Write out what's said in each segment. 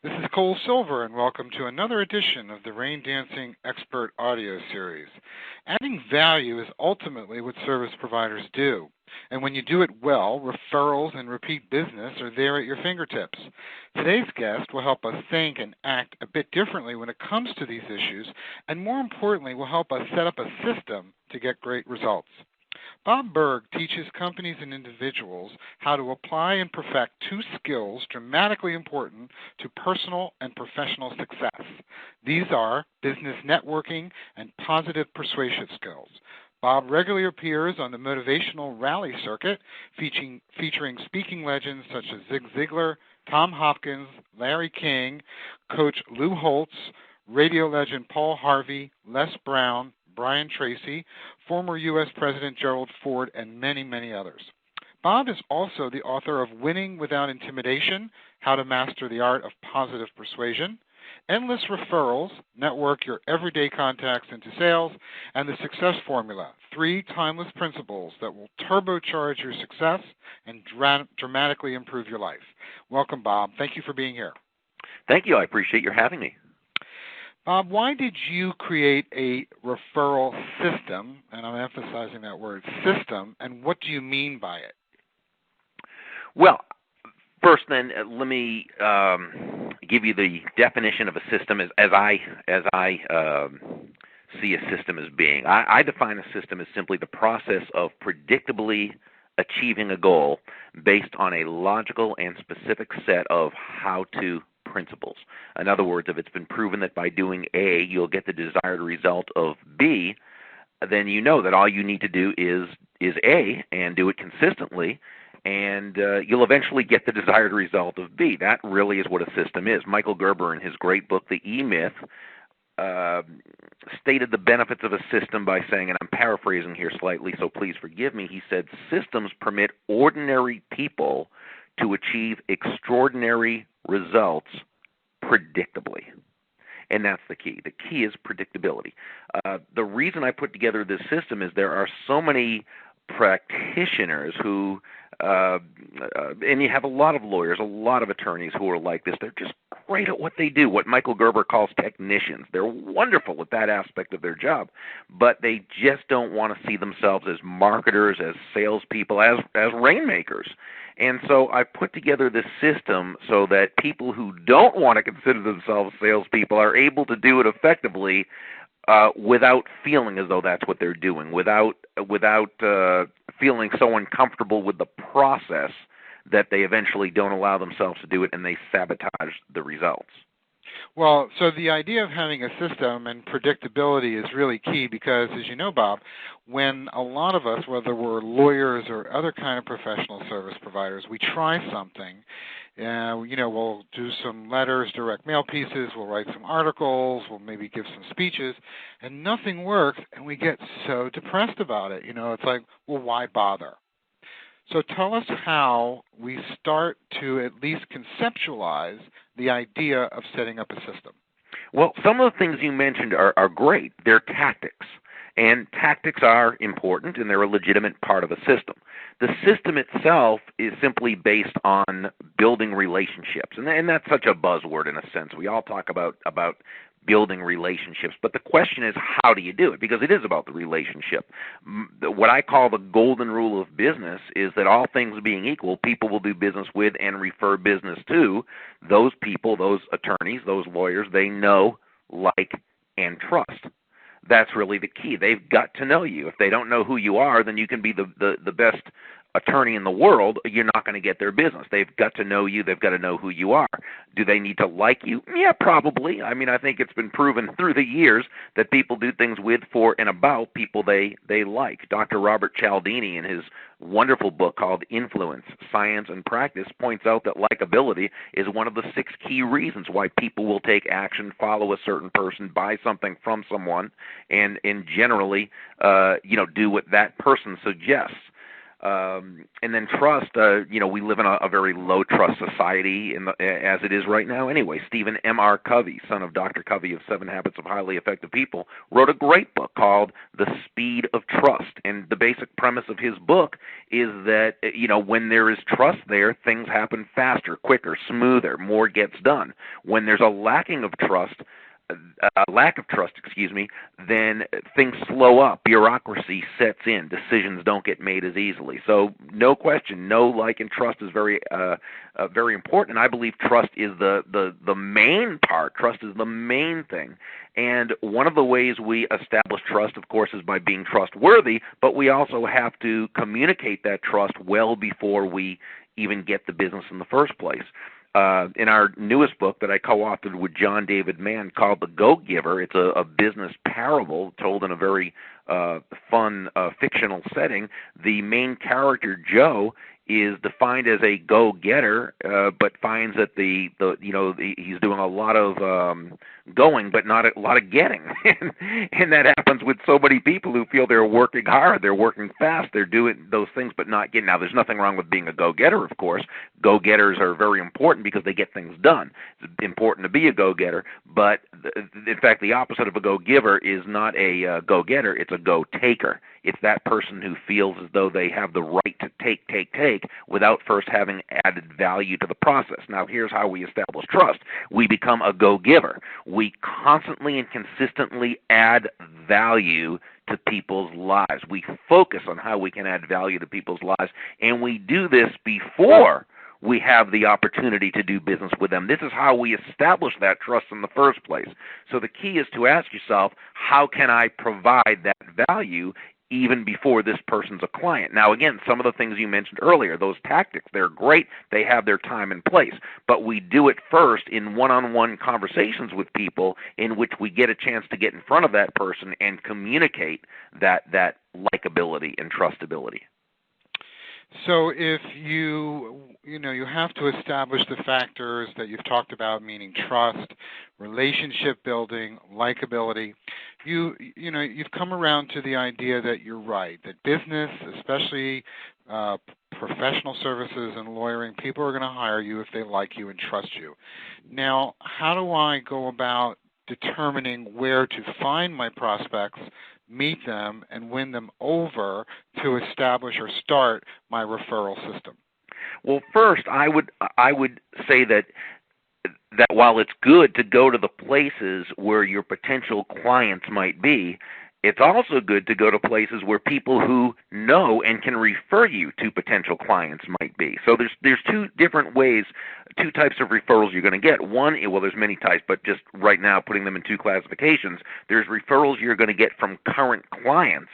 This is Cole Silver, and welcome to another edition of the Rain Dancing Expert Audio Series. Adding value is ultimately what service providers do. And when you do it well, referrals and repeat business are there at your fingertips. Today's guest will help us think and act a bit differently when it comes to these issues, and more importantly, will help us set up a system to get great results. Bob Burg teaches companies and individuals how to apply and perfect two skills dramatically important to personal and professional success. These are business networking and positive persuasive skills. Bob regularly appears on the motivational rally circuit, featuring speaking legends such as Zig Ziglar, Tom Hopkins, Larry King, Coach Lou Holtz, radio legend Paul Harvey, Les Brown, Brian Tracy, former U.S. President Gerald Ford, and many, many others. Bob is also the author of Winning Without Intimidation, How to Master the Art of Positive Persuasion, Endless Referrals, Network Your Everyday Contacts into Sales, and The Success Formula, 3 timeless principles that will turbocharge your success and dramatically improve your life. Welcome, Bob. Thank you for being here. Thank you. I appreciate your having me. Bob, why did you create a referral system, and I'm emphasizing that word, system, and what do you mean by it? Well, first then, let me give you the definition of a system as I see a system as being. I define a system as simply the process of predictably achieving a goal based on a logical and specific set of how-to principles. In other words, if it's been proven that by doing A, you'll get the desired result of B, then you know that all you need to do is A and do it consistently, and you'll eventually get the desired result of B. That really is what a system is. Michael Gerber, in his great book, The E-Myth, stated the benefits of a system by saying, and I'm paraphrasing here slightly, so please forgive me, he said, systems permit ordinary people to achieve extraordinary results predictably. And that's the key. The key is predictability. The reason I put together this system is there are so many practitioners who, and you have a lot of lawyers, a lot of attorneys who are like this. They're just great at what they do, what Michael Gerber calls technicians. They're wonderful at that aspect of their job, but they just don't want to see themselves as marketers, as salespeople, as rainmakers. And so I put together this system so that people who don't want to consider themselves salespeople are able to do it effectively without feeling as though that's what they're doing, without feeling so uncomfortable with the process that they eventually don't allow themselves to do it and they sabotage the results. Well, so the idea of having a system and predictability is really key because, as you know, Bob, when a lot of us, whether we're lawyers or other kind of professional service providers, we try something, we'll do some letters, direct mail pieces, we'll write some articles, we'll maybe give some speeches, and nothing works, and we get so depressed about it. It's like, well, why bother? So tell us how we start to at least conceptualize the idea of setting up a system. Well, some of the things you mentioned are great. They're tactics. And tactics are important, and they're a legitimate part of a system. The system itself is simply based on building relationships. And that's such a buzzword in a sense. We all talk about building relationships. But the question is, how do you do it? Because it is about the relationship. What I call the golden rule of business is that all things being equal, people will do business with and refer business to those people, those attorneys, those lawyers they know, like, and trust. That's really the key. They've got to know you. If they don't know who you are, then you can be the best attorney in the world. You're not going to get their business. They've got to know you. They've got to know who you are. Do they need to like you? Yeah, probably. I mean, I think it's been proven through the years that people do things with, for, and about people they like. Dr. Robert Cialdini, in his wonderful book called Influence, Science and Practice, points out that likability is one of the 6 key reasons why people will take action, follow a certain person, buy something from someone, and generally, do what that person suggests. And then trust, we live in a very low trust society as it is right now anyway. Stephen M.R. Covey, son of Dr. Covey of 7 Habits of Highly Effective People, wrote a great book called The Speed of Trust. And the basic premise of his book is that, when there is trust there, things happen faster, quicker, smoother, more gets done. When there's a lack of trust, then things slow up, bureaucracy sets in, decisions don't get made as easily. So no question, know, like, and trust is very important. And I believe trust is the main part. Trust is the main thing. And one of the ways we establish trust, of course, is by being trustworthy, but we also have to communicate that trust well before we even get the business in the first place. In our newest book that I co-authored with John David Mann called The Go-Giver, it's a business parable told in a very fun fictional setting. The main character, Joe, is defined as a go-getter, but finds that he's doing a lot of going, but not a lot of getting, and that happens with so many people who feel they're working hard, they're working fast, they're doing those things, but not getting. Now, there's nothing wrong with being a go-getter, of course. Go-getters are very important because they get things done. It's important to be a go-getter, but in fact, the opposite of a go-giver is not a go-getter; it's a go-taker. It's that person who feels as though they have the right to take without first having added value to the process. Now, here's how we establish trust. We become a go-giver. We constantly and consistently add value to people's lives. We focus on how we can add value to people's lives, and we do this before we have the opportunity to do business with them. This is how we establish that trust in the first place. So the key is to ask yourself, how can I provide that value even before this person's a client? Now, again, some of the things you mentioned earlier, those tactics, they're great. They have their time and place. But we do it first in one-on-one conversations with people in which we get a chance to get in front of that person and communicate that likability and trustability. So if you have to establish the factors that you've talked about, meaning trust, relationship building, likability, you've come around to the idea that you're right, that business, especially professional services and lawyering, people are going to hire you if they like you and trust you. Now, how do I go about determining where to find my prospects, meet them, and win them over to establish or start my referral system? Well, first, I would say that while it's good to go to the places where your potential clients might be, it's also good to go to places where people who know and can refer you to potential clients might be. So there's two different ways, two types of referrals you're going to get. One, well, there's many types, but just right now putting them in two classifications. There's referrals you're going to get from current clients,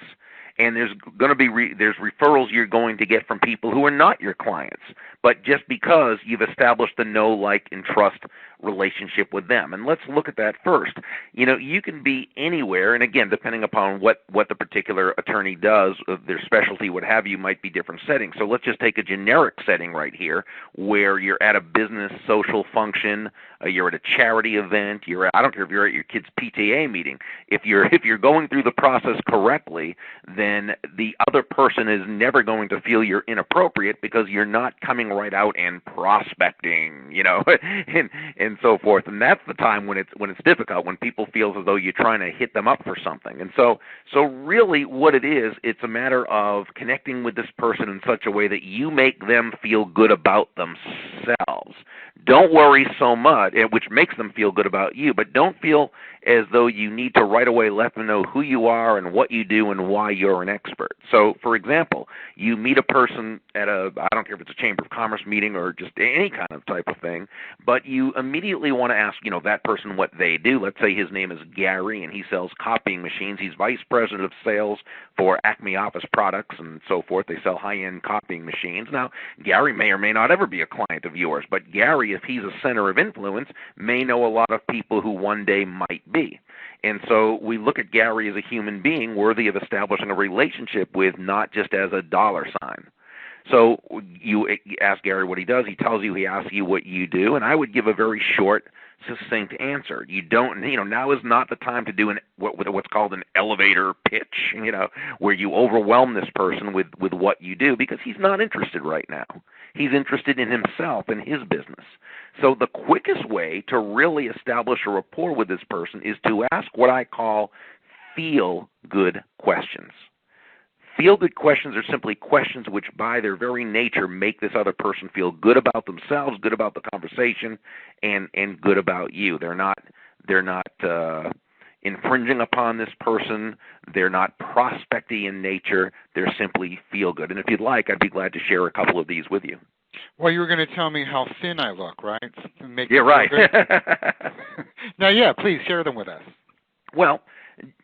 and there's going to be there's referrals you're going to get from people who are not your clients, but just because you've established the know, like, and trust relationship with them. And let's look at that first. You can be anywhere, and again, depending upon what the particular attorney does, their specialty, what have you, might be different settings. So let's just take a generic setting right here where you're at a business social function, you're at a charity event, I don't care if you're at your kid's PTA meeting. If you're going through the process correctly, then the other person is never going to feel you're inappropriate because you're not coming right out and prospecting, and so forth. And that's the time when it's difficult, when people feel as though you're trying to hit them up for something. And so really what it is, it's a matter of connecting with this person in such a way that you make them feel good about themselves. Don't worry so much, which makes them feel good about you, but don't feel as though you need to right away let them know who you are and what you do and why you're an expert. So, for example, you meet a person at I don't care if it's a Chamber of Commerce meeting or just any kind of type of thing, but you immediately want to ask, that person what they do. Let's say his name is Gary and he sells copying machines. He's vice president of sales for Acme Office Products and so forth. They sell high-end copying machines. Now, Gary may or may not ever be a client of yours, but Gary, if he's a center of influence, may know a lot of people who one day might be. And so we look at Gary as a human being worthy of establishing a relationship with, not just as a dollar sign. So you ask Gary what he does. He tells you, he asks you what you do, and I would give a very short, succinct answer. You don't, now is not the time to do what's called an elevator pitch, where you overwhelm this person with what you do, because he's not interested right now. He's interested in himself and his business. So the quickest way to really establish a rapport with this person is to ask what I call feel-good questions. Feel-good questions are simply questions which, by their very nature, make this other person feel good about themselves, good about the conversation, and good about you. They're not infringing upon this person. They're not prospecty in nature. They're simply feel-good. And if you'd like, I'd be glad to share a couple of these with you. Well, you were going to tell me how thin I look, right? Yeah, right. Now, yeah, please share them with us. Well,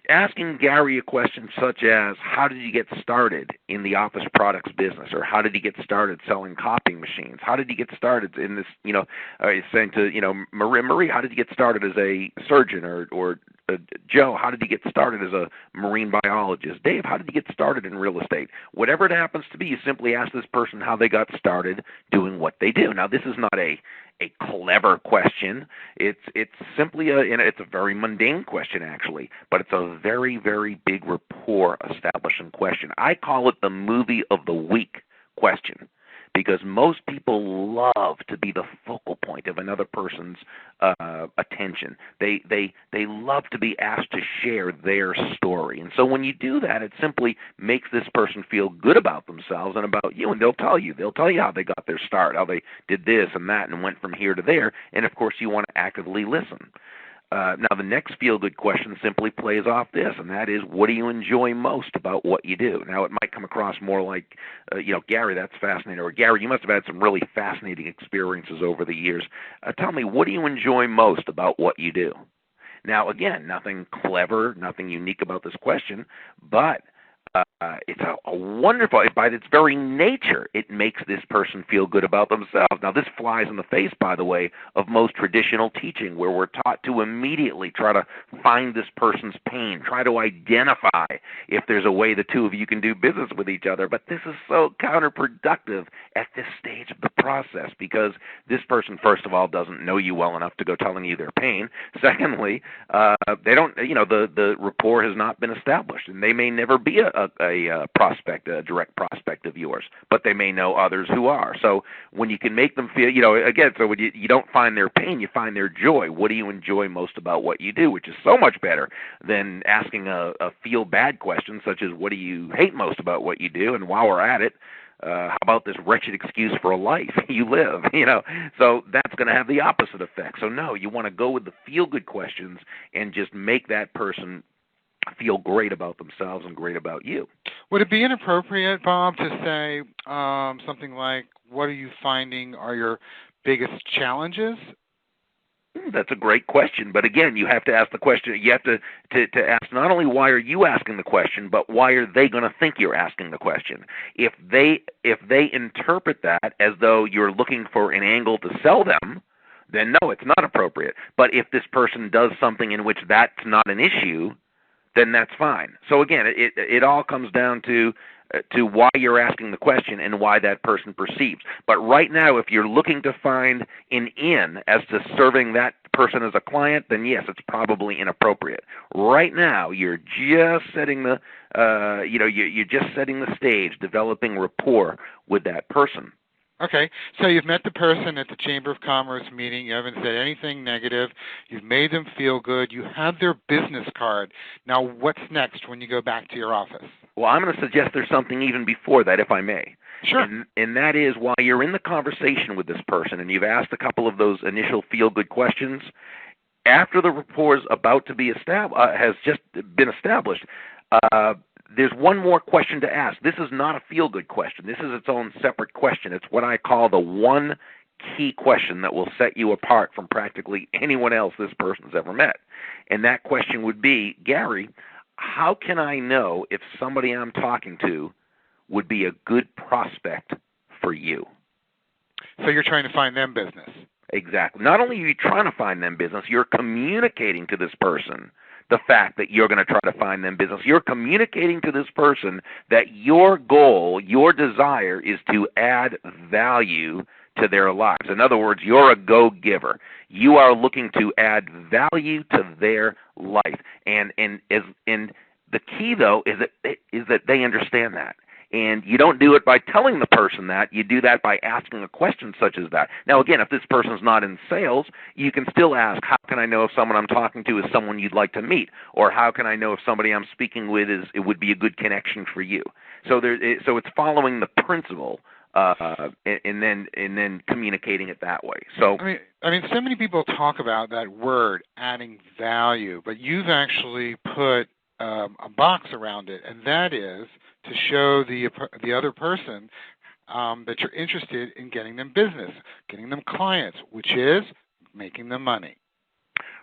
asking Gary a question such as, how did you get started in the office products business? Or how did you get started selling copying machines? How did you get started in this, saying to, Marie, how did you get started as a surgeon? Or Joe, how did you get started as a marine biologist? Dave, how did you get started in real estate? Whatever it happens to be, you simply ask this person how they got started doing what they do. Now, this is not a clever question. It's simply it's a very mundane question, actually, but it's a very, very big rapport establishing question. I call it the movie of the week question, because most people love to be the focal point of another person's attention. They love to be asked to share their story. And so when you do that, it simply makes this person feel good about themselves and about you, and they'll tell you how they got their start, how they did this and that and went from here to there, and of course you want to actively listen. Now, the next feel-good question simply plays off this, and that is, what do you enjoy most about what you do? Now, it might come across more like, Gary, that's fascinating, or Gary, you must have had some really fascinating experiences over the years. Tell me, what do you enjoy most about what you do? Now, again, nothing clever, nothing unique about this question, but it's a wonderful, by its very nature, it makes this person feel good about themselves. Now, this flies in the face, by the way, of most traditional teaching, where we're taught to immediately try to find this person's pain, try to identify if there's a way the two of you can do business with each other. But this is so counterproductive at this stage of the process, because this person, first of all, doesn't know you well enough to go telling you their pain. Secondly, they don't, the rapport has not been established, and they may never be a direct prospect of yours, but they may know others who are. So when you can make them feel, again, so when you don't find their pain, you find their joy. What do you enjoy most about what you do? Which is so much better than asking a feel-bad question such as, what do you hate most about what you do? And while we're at it, how about this wretched excuse for a life you live? So that's going to have the opposite effect. So no, you want to go with the feel-good questions and just make that person feel great about themselves and great about you. Would it be inappropriate, Bob, to say something like, what are you finding are your biggest challenges? That's a great question, but again, you have to ask the question. You have to ask not only why are you asking the question, but why are they going to think you're asking the question. If they interpret that as though you're looking for an angle to sell them, then no, it's not appropriate. But if this person does something in which that's not an issue, then that's fine. So again, it all comes down to why you're asking the question and why that person perceives. But right now, if you're looking to find an in as to serving that person as a client, then yes, it's probably inappropriate. Right now, you're just setting the you're just setting the stage, developing rapport with that person. Okay, so you've met the person at the Chamber of Commerce meeting. You haven't said anything negative. You've made them feel good. You have their business card. Now, what's next when you go back to your office? Well, I'm going to suggest there's something even before that, if I may. Sure. And that is, while you're in the conversation with this person and you've asked a couple of those initial feel-good questions, after the rapport is about to be has just been established, there's one more question to ask. This is not a feel-good question. This is its own separate question. It's what I call the one key question that will set you apart from practically anyone else this person's ever met. And that question would be, Gary, how can I know if somebody I'm talking to would be a good prospect for you? So you're trying to find them business. Exactly. Not only are you trying to find them business, you're communicating to this person the fact that you're going to try to find them business. You're communicating to this person that your goal, your desire is to add value to their lives. In other words, you're a go-giver. You are looking to add value to their life. And the key, though, is that they understand that. And you don't do it by telling the person that. You do that by asking a question such as that. Now, again, if this person's not in sales, you can still ask, how can I know if someone I'm talking to is someone you'd like to meet? Or how can I know if somebody I'm speaking with it would be a good connection for you? So it's following the principle and then communicating it that way. So I mean, so many people talk about that word, adding value, but you've actually put a box around it, and that is to show the other person that you're interested in getting them business, getting them clients, which is making them money.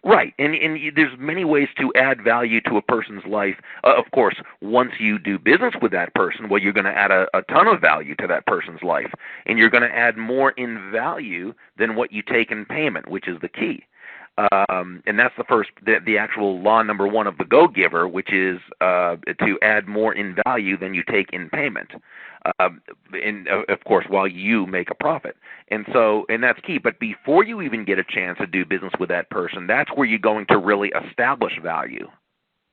Right, and there's many ways to add value to a person's life. Of course, once you do business with that person, well, you're going to add a ton of value to that person's life, and you're going to add more in value than what you take in payment, which is the key. And that's the actual law number one of the go-giver, which is to add more in value than you take in payment. And of course, while you make a profit. And that's key. But before you even get a chance to do business with that person, that's where you're going to really establish value.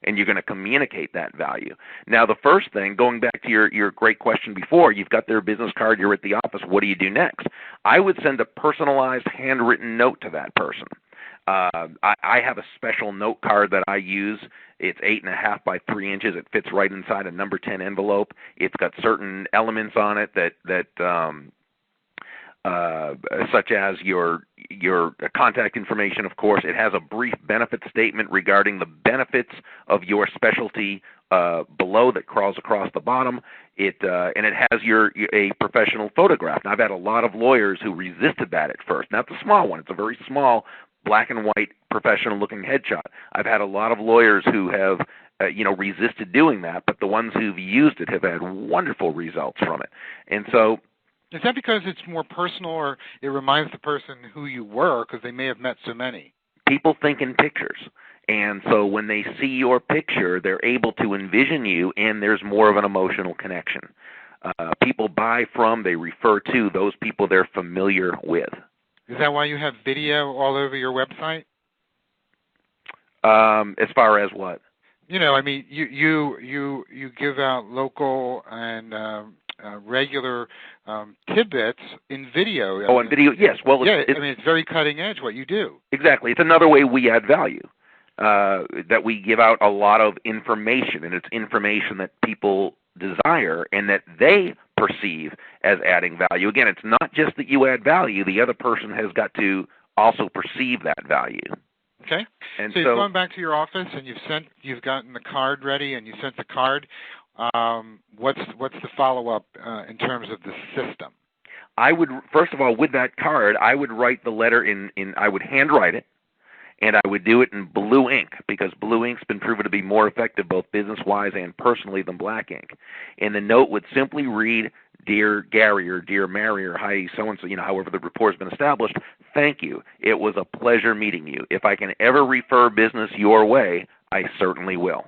And you're going to communicate that value. Now, the first thing, going back to your great question before, you've got their business card, you're at the office, what do you do next? I would send a personalized handwritten note to that person. I have a special note card that I use. It's 8.5 by 3 inches. It fits right inside a number 10 envelope. It's got certain elements on it that such as your contact information, of course. It has a brief benefit statement regarding the benefits of your specialty below that crawls across the bottom. And it has a professional photograph. Now, I've had a lot of lawyers who resisted that at first. Now, it's a small one. It's a very small black and white professional-looking headshot. I've had a lot of lawyers who have resisted doing that, but the ones who've used it have had wonderful results from it. And so, is that because it's more personal, or it reminds the person who you were because they may have met so many? People think in pictures. And so when they see your picture, they're able to envision you, and there's more of an emotional connection. People buy from, they refer to those people they're familiar with. Is that why you have video all over your website? As far as what? I mean, you give out local and regular tidbits in video. Oh, in video, yes. Well, it's very cutting edge what you do. Exactly. It's another way we add value. That we give out a lot of information, and it's information that people desire and that they perceive as adding value. Again, it's not just that you add value. The other person has got to also perceive that value. Okay. And so you've gone back to your office and you've gotten the card ready and you sent the card. What's the follow-up in terms of the system? I would, first of all, with that card, I would write the letter I would handwrite it, and I would do it in blue ink, because blue ink's been proven to be more effective both business-wise and personally than black ink. And the note would simply read, "Dear Gary," or "Dear Mary," or "Hi, so-and-so," however the rapport's been established, "Thank you. It was a pleasure meeting you. If I can ever refer business your way, I certainly will."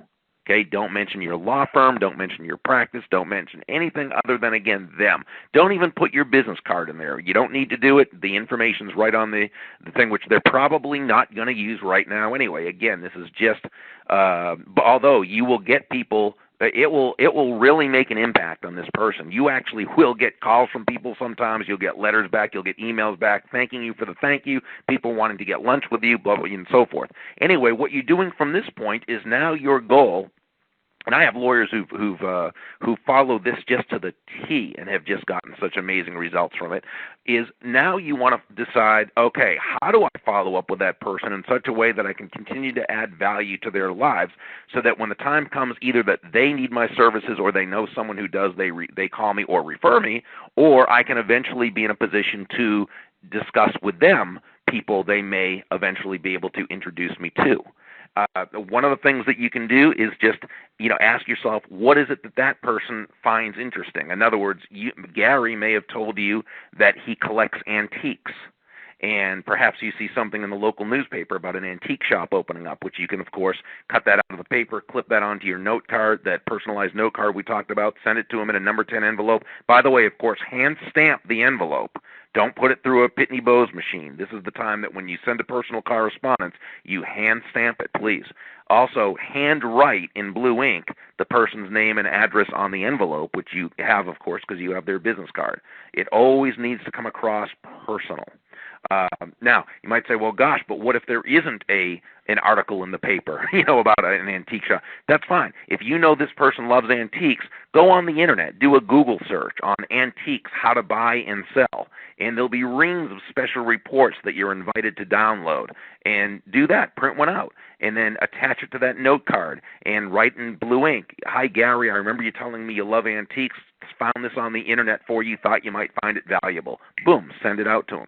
Okay, don't mention your law firm, don't mention your practice, don't mention anything other than, again, them. Don't even put your business card in there. You don't need to do it. The information's right on the thing, which they're probably not going to use right now anyway. Again, this is just, although you will get people, it will really make an impact on this person. You actually will get calls from people sometimes. You'll get letters back. You'll get emails back thanking you for the thank you, people wanting to get lunch with you, blah, blah, and so forth. Anyway, what you're doing from this point is now your goal. And I have lawyers who follow this just to the T and have just gotten such amazing results from it, is now you want to decide, okay, how do I follow up with that person in such a way that I can continue to add value to their lives, so that when the time comes either that they need my services or they know someone who does, they call me or refer me, or I can eventually be in a position to discuss with them people they may eventually be able to introduce me to. One of the things that you can do is just, ask yourself, what is it that person finds interesting? In other words, Gary may have told you that he collects antiques, and perhaps you see something in the local newspaper about an antique shop opening up, which you can, of course, cut that out of the paper, clip that onto your note card, that personalized note card we talked about, send it to him in a number 10 envelope. By the way, of course, hand stamp the envelope, Don't put it through a Pitney Bowes machine. This is the time that when you send a personal correspondence, you hand stamp it, please. Also, hand write in blue ink the person's name and address on the envelope, which you have, of course, because you have their business card. It always needs to come across personal. Now, you might say, well, gosh, but what if there isn't an article in the paper, about an antique shop? That's fine. If you know this person loves antiques, go on the internet, do a Google search on antiques, how to buy and sell, and there'll be reams of special reports that you're invited to download. And do that, print one out, and then attach it to that note card and write in blue ink, "Hi, Gary, I remember you telling me you love antiques, found this on the internet for you, thought you might find it valuable." Boom, send it out to them.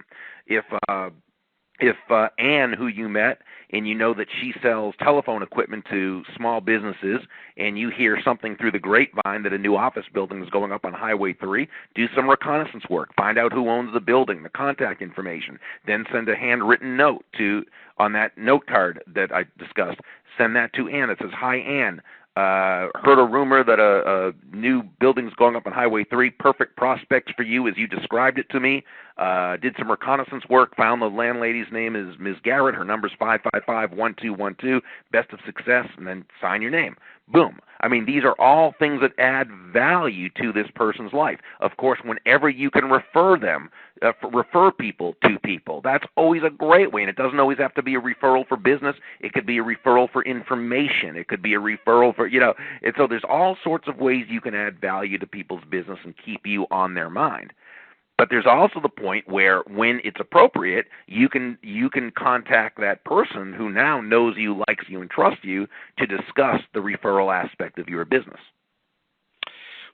If Anne, who you met, and you know that she sells telephone equipment to small businesses, and you hear something through the grapevine that a new office building is going up on Highway 3, do some reconnaissance work. Find out who owns the building, the contact information. Then send a handwritten note on that note card that I discussed. Send that to Anne. It says, "Hi, Anne. Heard a rumor that a new building's going up on Highway 3. Perfect prospects for you as you described it to me. Did some reconnaissance work. Found the landlady's name is Ms. Garrett. Her number's 555-1212. Best of success," and then sign your name. Boom. I mean, these are all things that add value to this person's life. Of course, whenever you can refer people to people, that's always a great way. And it doesn't always have to be a referral for business. It could be a referral for information. It could be a referral for, and so there's all sorts of ways you can add value to people's business and keep you on their mind. But there's also the point where, when it's appropriate, you can contact that person who now knows you, likes you, and trusts you to discuss the referral aspect of your business.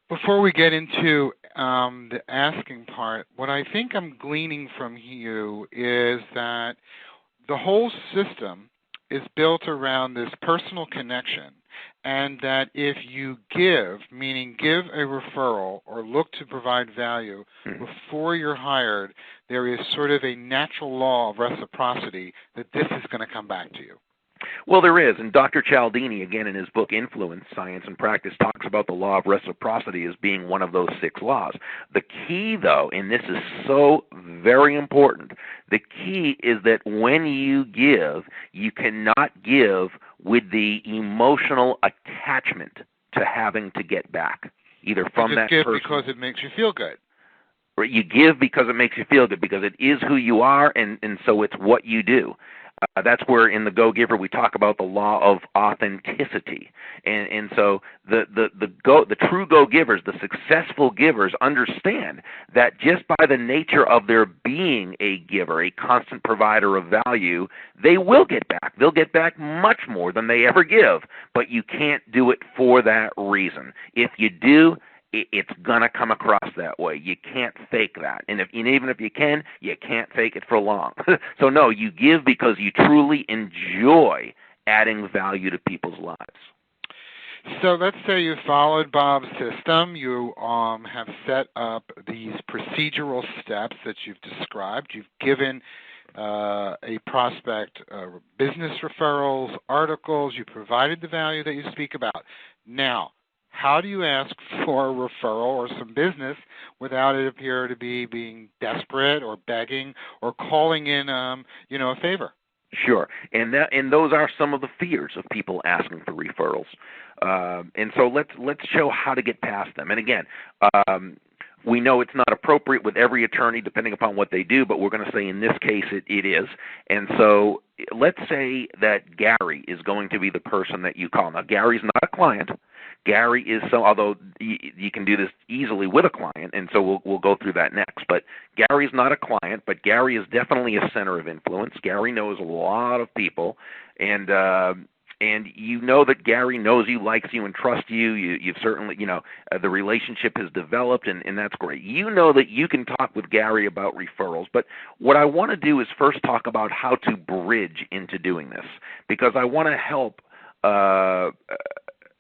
Before we get into the asking part, what I think I'm gleaning from you is that the whole system is built around this personal connection, and that if you give, meaning give a referral or look to provide value before you're hired, there is sort of a natural law of reciprocity that this is going to come back to you. Well, there is, and Dr. Cialdini, again, in his book Influence, Science and Practice, talks about the law of reciprocity as being one of those 6 laws. The key, though, and this is so very important, the key is that when you give, you cannot give with the emotional attachment to having to get back, either from that person. You give because it makes you feel good. Or you give because it makes you feel good, because it is who you are, and so it's what you do. That's where in the Go-Giver we talk about the law of authenticity, and so the true Go-Givers, the successful givers, understand that just by the nature of their being a giver, a constant provider of value, they will get back. They'll get back much more than they ever give, but you can't do it for that reason. If you do, it's going to come across that way. You can't fake that. And even if you can, you can't fake it for long. So no, you give because you truly enjoy adding value to people's lives. So let's say you followed Bob's system. You have set up these procedural steps that you've described. You've given a prospect business referrals, articles. You provided the value that you speak about. Now, how do you ask for a referral or some business without it appear to be being desperate or begging or calling in, a favor? Sure, and those are some of the fears of people asking for referrals. And so let's show how to get past them. And again, we know it's not appropriate with every attorney, depending upon what they do, but we're going to say in this case it is. And so let's say that Gary is going to be the person that you call. Now, Gary's not a client. Gary is although you can do this easily with a client, and so we'll go through that next. But Gary's not a client, but Gary is definitely a center of influence. Gary knows a lot of people, and you know that Gary knows you, likes you, and trusts you. You've certainly, the relationship has developed, and that's great. You know that you can talk with Gary about referrals, but what I want to do is first talk about how to bridge into doing this, because I want to help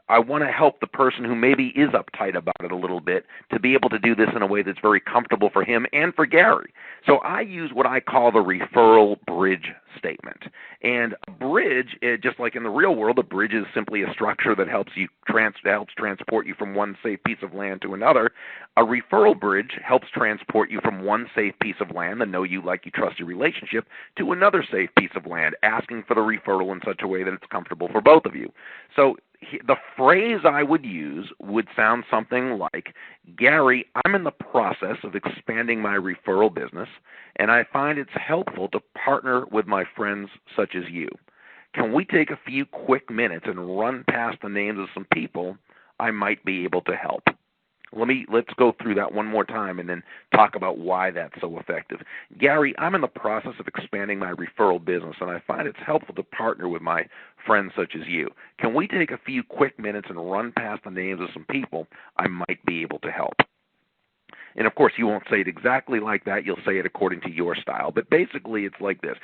I want to help the person who maybe is uptight about it a little bit to be able to do this in a way that's very comfortable for him and for Gary. So I use what I call the referral bridge statement. And a bridge, just like in the real world, a bridge is simply a structure that helps transport you from one safe piece of land to another. A referral bridge helps transport you from one safe piece of land, the know you, like you, trust you relationship, to another safe piece of land, asking for the referral in such a way that it's comfortable for both of you. So the phrase I would use would sound something like, Gary, I'm in the process of expanding my referral business, and I find it's helpful to partner with my friends such as you. Can we take a few quick minutes and run past the names of some people I might be able to help? Let's go through that one more time and then talk about why that's so effective. Gary, I'm in the process of expanding my referral business, and I find it's helpful to partner with my friends such as you. Can we take a few quick minutes and run past the names of some people I might be able to help? And, of course, you won't say it exactly like that. You'll say it according to your style. But basically it's like this.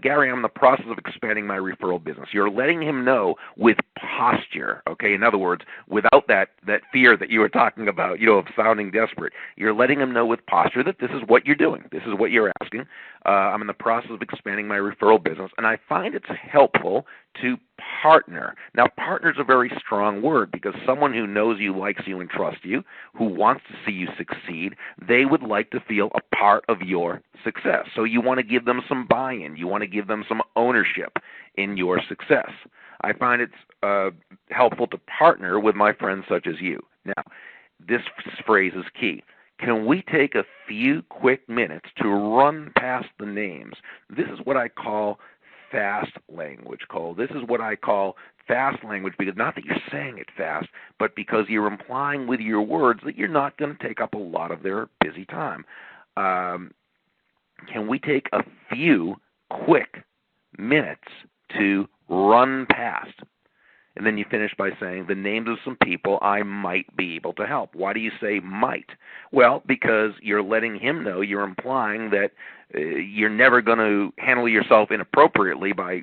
Gary, I'm in the process of expanding my referral business. You're letting him know with posture, okay? In other words, without that fear that you were talking about, of sounding desperate. You're letting him know with posture that this is what you're doing. This is what you're asking. I'm in the process of expanding my referral business, and I find it's helpful to partner. Now, partner is a very strong word because someone who knows you, likes you, and trusts you, who wants to see you succeed, they would like to feel a part of your success. So you want to give them some buy-in. You want to give them some ownership in your success. I find it's helpful to partner with my friends such as you. Now, this phrase is key. Can we take a few quick minutes to run past the names? This is what I call fast language, Cole. This is what I call fast language, because not that you're saying it fast, but because you're implying with your words that you're not going to take up a lot of their busy time. Can we take a few quick minutes to run past? And then you finish by saying the names of some people I might be able to help. Why do you say might? Well, because you're letting him know, you're implying that you're never going to handle yourself inappropriately by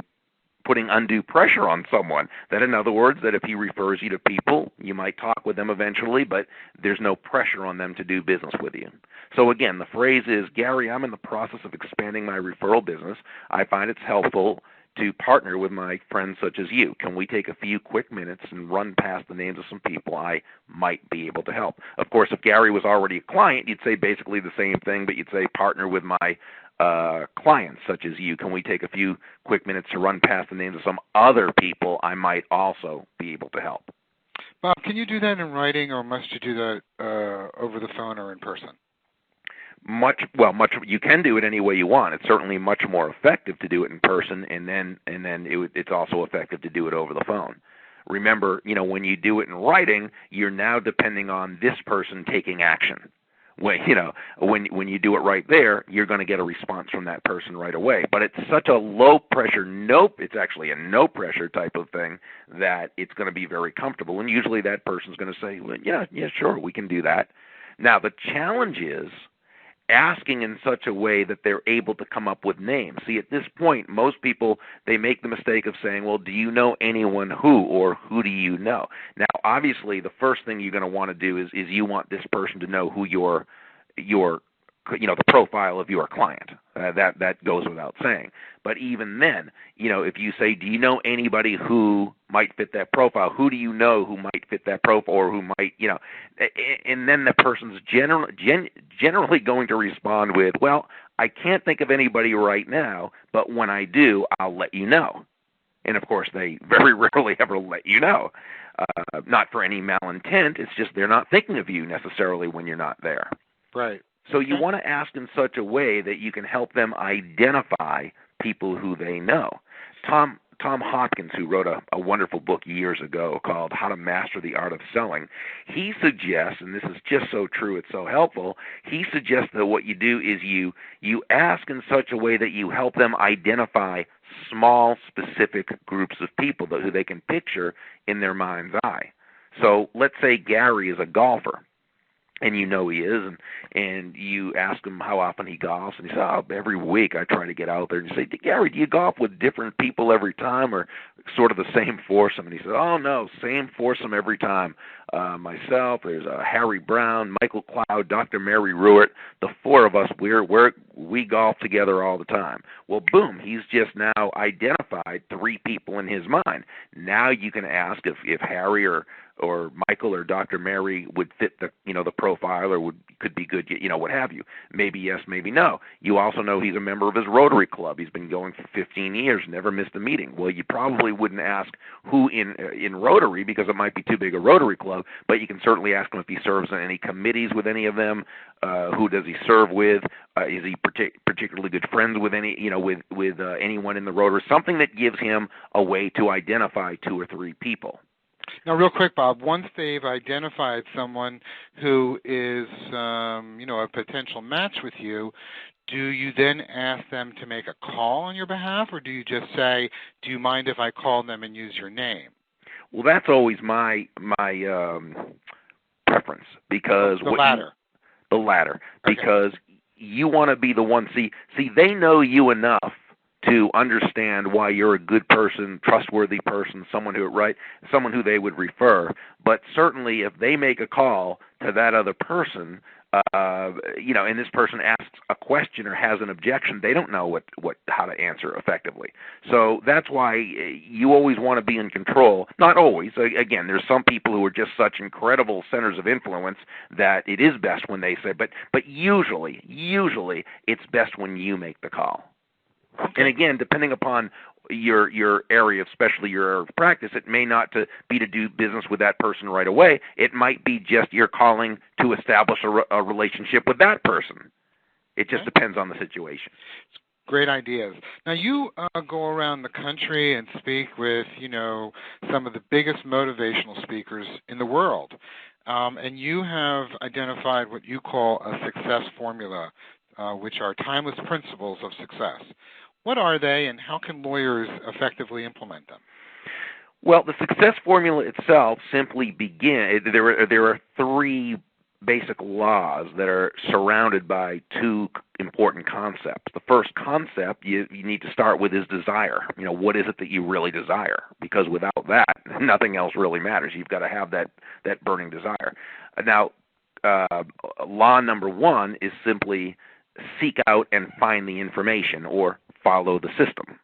putting undue pressure on someone. That, in other words, that if he refers you to people, you might talk with them eventually, but there's no pressure on them to do business with you. So again, the phrase is, Gary, I'm in the process of expanding my referral business. I find it's helpful to partner with my friends such as you. Can we take a few quick minutes and run past the names of some people I might be able to help? Of course, if Gary was already a client, you'd say basically the same thing, but you'd say partner with my clients such as you. Can we take a few quick minutes to run past the names of some other people I might also be able to help? Bob, can you do that in writing, or must you do that over the phone or in person? You can do it any way you want. It's certainly much more effective to do it in person, and then it's also effective to do it over the phone. Remember, when you do it in writing, you're now depending on this person taking action. When you do it right there, you're going to get a response from that person right away. But it's such a low pressure, it's actually a no pressure type of thing that it's going to be very comfortable. And usually that person's going to say, well, yeah, sure, we can do that. Now the challenge is asking in such a way that they're able to come up with names. See, at this point, most people, they make the mistake of saying, well, do you know anyone who, or who do you know? Now, obviously, the first thing you're going to want to do is you want this person to know who the profile of your client. That goes without saying. But even then, if you say, do you know anybody who might fit that profile? Who do you know who might fit that profile, or who might, and then the person's generally going to respond with, well, I can't think of anybody right now, but when I do, I'll let you know. And, of course, they very rarely ever let you know. Not for any malintent. It's just they're not thinking of you necessarily when you're not there. Right. So you want to ask in such a way that you can help them identify people who they know. Tom Hopkins, who wrote a wonderful book years ago called How to Master the Art of Selling, he suggests, and this is just so true, it's so helpful, he suggests that what you do is you ask in such a way that you help them identify small, specific groups of people who they can picture in their mind's eye. So let's say Gary is a golfer. and you know he is, and you ask him how often he golfs, and he says, "Oh, every week I try to get out there." And you say, "Gary, do you golf with different people every time, or sort of the same foursome?" And he says, "Oh no, same foursome every time. Myself, there's Harry Brown, Michael Cloud, Dr. Mary Ruitt. The four of us, we golf together all the time." Well, boom, he's just now identified three people in his mind. Now you can ask if Harry or Michael or Dr. Mary would fit the profile, or could be good, what have you. Maybe yes, maybe no. You also know he's a member of his Rotary Club. He's been going for 15 years, never missed a meeting. Well, you probably wouldn't ask who in Rotary, because it might be too big a Rotary Club, but you can certainly ask him if he serves on any committees with any of them. Who does he serve with? Is he particularly good friends with with anyone in the Rotary? Something that gives him a way to identify two or three people. Now, real quick, Bob, once they've identified someone who is, a potential match with you, do you then ask them to make a call on your behalf, or do you just say, "Do you mind if I call them and use your name"? Well, that's always my preference, because the latter. The latter, Okay. because you want to be the one. See, they know you enough to understand why you're a good person, trustworthy person, someone who they would refer. But certainly, if they make a call to that other person, and this person asks a question or has an objection, they don't know how to answer effectively. So that's why you always want to be in control. Not always. Again, there's some people who are just such incredible centers of influence that it is best when they say. But usually it's best when you make the call. Okay. And again, depending upon your area, especially your area of practice, it may not be to do business with that person right away. It might be just you're calling to establish a relationship with that person. It just depends on the situation. Great ideas. Now, you go around the country and speak with, some of the biggest motivational speakers in the world, and you have identified what you call a success formula, which are timeless principles of success. What are they, and how can lawyers effectively implement them? Well, the success formula itself simply there are three basic laws that are surrounded by two important concepts. The first concept you need to start with is desire. What is it that you really desire? Because without that, nothing else really matters. You've got to have that burning desire. Now, law number one is simply seek out and find the information, or follow the system.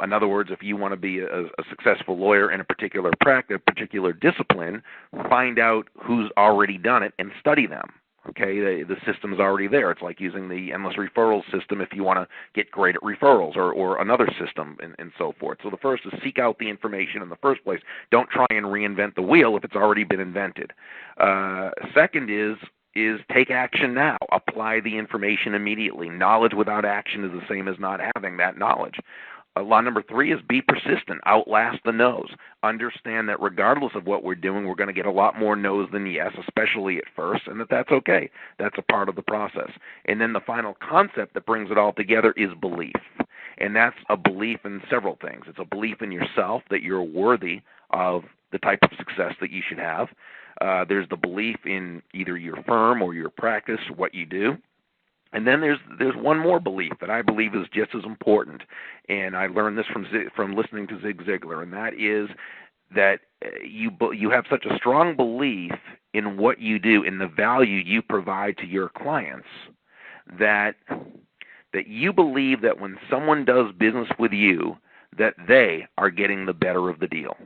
In other words, if you want to be a successful lawyer in a particular practice, a particular discipline, find out who's already done it and study them. Okay, the system's already there. It's like using the endless referral system if you want to get great at referrals, or another system, and so forth. So the first is seek out the information in the first place. Don't try and reinvent the wheel if it's already been invented. Second is take action now. Apply the information immediately. Knowledge without action is the same as not having that knowledge. Law number three is be persistent. Outlast the no's. Understand that regardless of what we're doing, we're going to get a lot more no's than yes, especially at first, and that's okay. That's a part of the process. And then the final concept that brings it all together is belief. And that's a belief in several things. It's a belief in yourself, that you're worthy of the type of success that you should have. There's the belief in either your firm or your practice, what you do. And then there's one more belief that I believe is just as important, and I learned this from listening to Zig Ziglar, and that is that you have such a strong belief in what you do, in the value you provide to your clients, that you believe that when someone does business with you, that they are getting the better of the deal.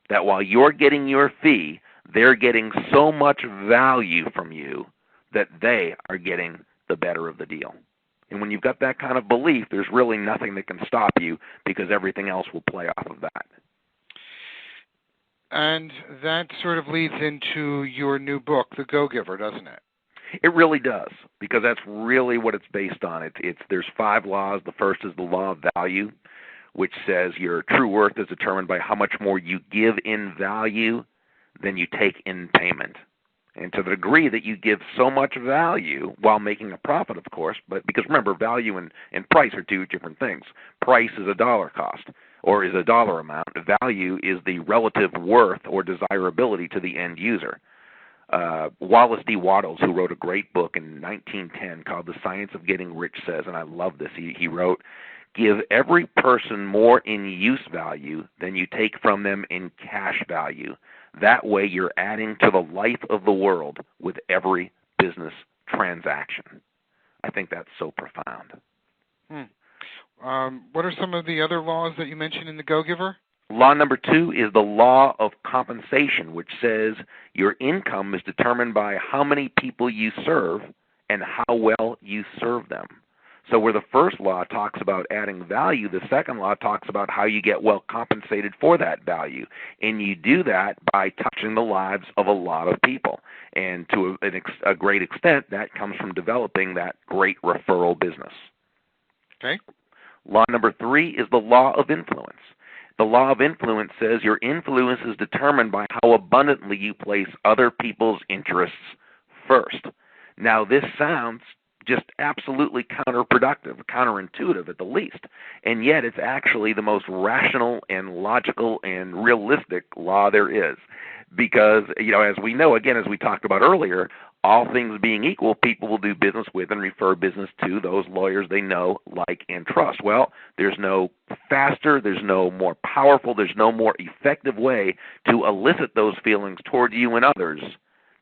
That while you're getting your fee, they're getting so much value from you that they are getting the better of the deal. And when you've got that kind of belief, there's really nothing that can stop you, because everything else will play off of that. And that sort of leads into your new book, The Go-Giver, doesn't it? It really does, because that's really what it's based on. There's 5 laws. The first is the law of value, which says your true worth is determined by how much more you give in value than you take in payment. And to the degree that you give so much value while making a profit, of course, but because remember, value and price are two different things. Price is a dollar cost, or is a dollar amount. Value is the relative worth or desirability to the end user. Wallace D. Wattles, who wrote a great book in 1910 called The Science of Getting Rich, says, and I love this, he wrote, "Give every person more in use value than you take from them in cash value. That way you're adding to the life of the world with every business transaction." I think that's so profound. What are some of the other laws that you mentioned in the Go-Giver? Law number 2 is the law of compensation, which says your income is determined by how many people you serve and how well you serve them. So where the first law talks about adding value, the second law talks about how you get well compensated for that value. And you do that by touching the lives of a lot of people. And to a great extent, that comes from developing that great referral business. Okay. Law number 3 is the law of influence. The law of influence says your influence is determined by how abundantly you place other people's interests first. Now, this sounds just absolutely counterproductive, counterintuitive at the least, and yet it's actually the most rational and logical and realistic law there is. Because, as we know, again, as we talked about earlier, all things being equal, people will do business with and refer business to those lawyers they know, like, and trust. Well, there's no faster, there's no more powerful, there's no more effective way to elicit those feelings toward you and others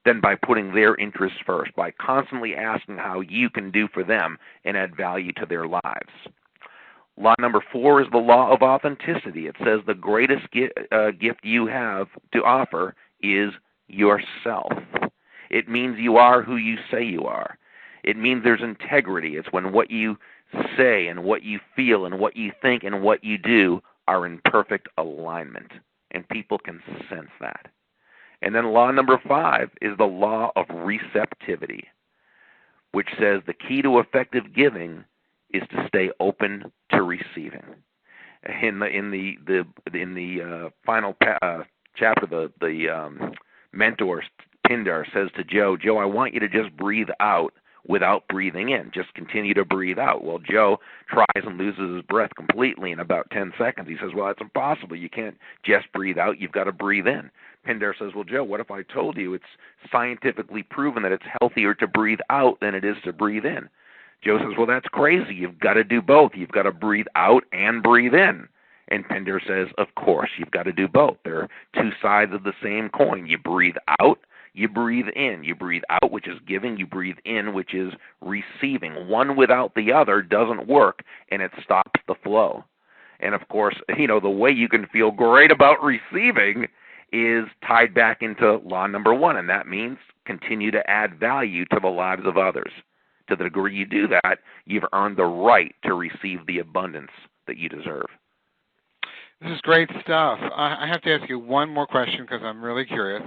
than by putting their interests first, by constantly asking how you can do for them and add value to their lives. Law number 4 is the law of authenticity. It says the greatest gift you have to offer is yourself. It means you are who you say you are. It means there's integrity. It's when what you say and what you feel and what you think and what you do are in perfect alignment, and people can sense that. And then law number 5 is the law of receptivity, which says the key to effective giving is to stay open to receiving. In the final chapter, the mentor Pindar says to Joe, I want you to just breathe out without breathing in. Just continue to breathe out. Well, Joe tries and loses his breath completely in about 10 seconds. He says, well, that's impossible. You can't just breathe out. You've got to breathe in. Pindar says, well, Joe, what if I told you it's scientifically proven that it's healthier to breathe out than it is to breathe in? Joe says, well, that's crazy. You've got to do both. You've got to breathe out and breathe in. And Pindar says, of course, you've got to do both. They're two sides of the same coin. You breathe out, you breathe in. You breathe out, which is giving. You breathe in, which is receiving. One without the other doesn't work, and it stops the flow. And, of course, the way you can feel great about receiving is tied back into law number 1, and that means continue to add value to the lives of others. To the degree you do that, you've earned the right to receive the abundance that you deserve. This is great stuff. I have to ask you one more question because I'm really curious.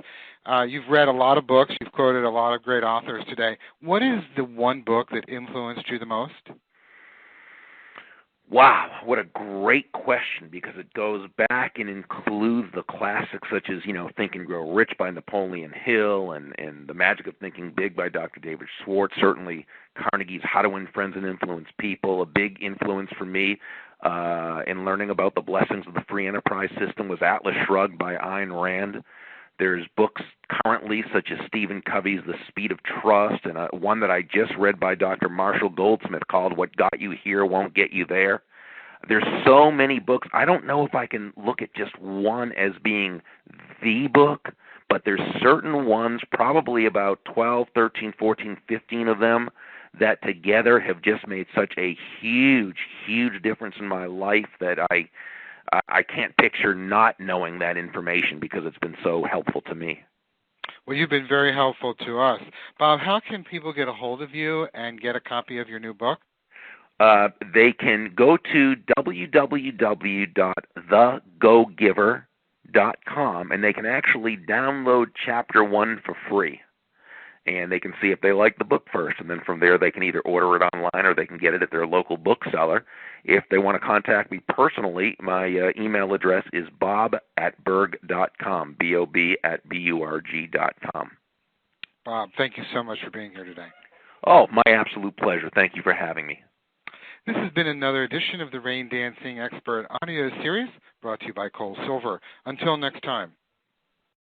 You've read a lot of books. You've quoted a lot of great authors today. What is the one book that influenced you the most? Wow, what a great question, because it goes back and includes the classics such as, Think and Grow Rich by Napoleon Hill and The Magic of Thinking Big by Dr. David Schwartz, certainly Carnegie's How to Win Friends and Influence People. A big influence for me in learning about the blessings of the free enterprise system was Atlas Shrugged by Ayn Rand. There's books currently such as Stephen Covey's The Speed of Trust, and one that I just read by Dr. Marshall Goldsmith called What Got You Here Won't Get You There. There's so many books. I don't know if I can look at just one as being the book, but there's certain ones, probably about 12, 13, 14, 15 of them, that together have just made such a huge, huge difference in my life that I can't picture not knowing that information because it's been so helpful to me. Well, you've been very helpful to us. Bob, how can people get a hold of you and get a copy of your new book? They can go to www.thegogiver.com, and they can actually download Chapter 1 for free. And they can see if they like the book first, and then from there they can either order it online or they can get it at their local bookseller. If they want to contact me personally, my email address is bob@burg.com, bob@burg.com. Bob, thank you so much for being here today. Oh, my absolute pleasure. Thank you for having me. This has been another edition of the Rain Dancing Expert audio series brought to you by Cole Silver. Until next time.